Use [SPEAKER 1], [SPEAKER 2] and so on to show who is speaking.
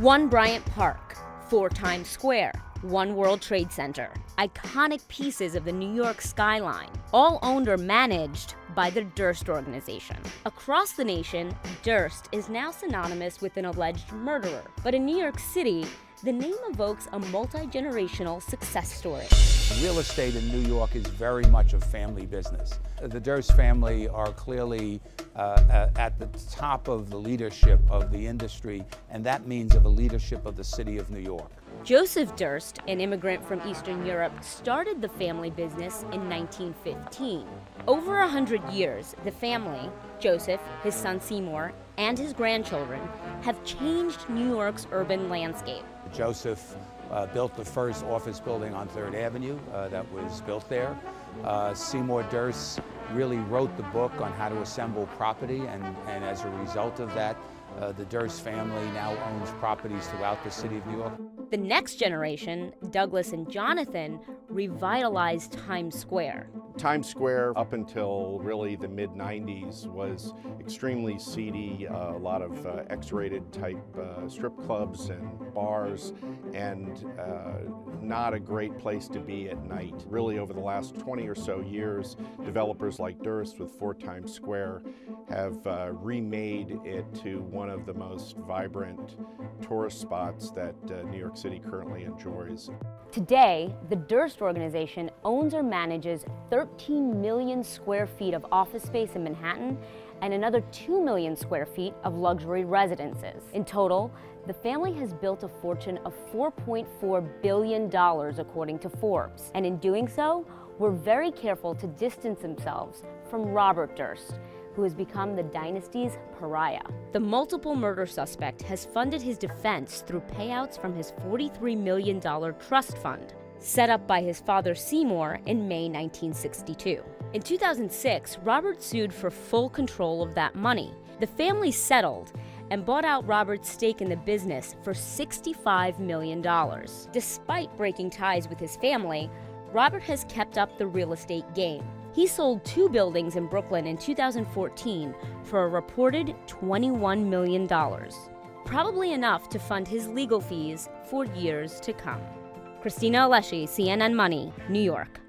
[SPEAKER 1] One Bryant Park, 4 Times Square, One World Trade Center, iconic pieces of the New York skyline, all owned or managed by the Durst organization. Across the nation, Durst is now synonymous with an alleged murderer, but in New York City, the name evokes a multi-generational success story.
[SPEAKER 2] Real estate in New York is very much a family business. The Durst family are clearly at the top of the leadership of the industry, and that means of the leadership of the city of New York.
[SPEAKER 1] Joseph Durst, an immigrant from Eastern Europe, started the family business in 1915. Over 100 years, the family, Joseph, his son Seymour, and his grandchildren, have changed New York's urban landscape.
[SPEAKER 2] Joseph built the first office building on 3rd Avenue that was built there. Seymour Durst really wrote the book on how to assemble property, and as a result of that, the Durst family now owns properties throughout the city of New York.
[SPEAKER 1] The next generation, Douglas and Jonathan, revitalized Times Square.
[SPEAKER 3] Times Square, up until really the mid-90s, was extremely seedy, a lot of X-rated type strip clubs and bars, and not a great place to be at night. Really, over the last 20 or so years, developers like Durst with 4 Times Square have remade it to one of the most vibrant tourist spots that New York City currently enjoys.
[SPEAKER 1] Today, the Durst organization owns or manages 13 million square feet of office space in Manhattan and another 2 million square feet of luxury residences. In total, the family has built a fortune of $4.4 billion, according to Forbes. And in doing so, were very careful to distance themselves from Robert Durst, who has become the dynasty's pariah. The multiple murder suspect has funded his defense through payouts from his $43 million trust fund, set up by his father Seymour in May 1962. In 2006, Robert sued for full control of that money. The family settled and bought out Robert's stake in the business for $65 million. Despite breaking ties with his family, Robert has kept up the real estate game. He sold 2 buildings in Brooklyn in 2014 for a reported $21 million, probably enough to fund his legal fees for years to come. Christina Alessi, CNN Money, New York.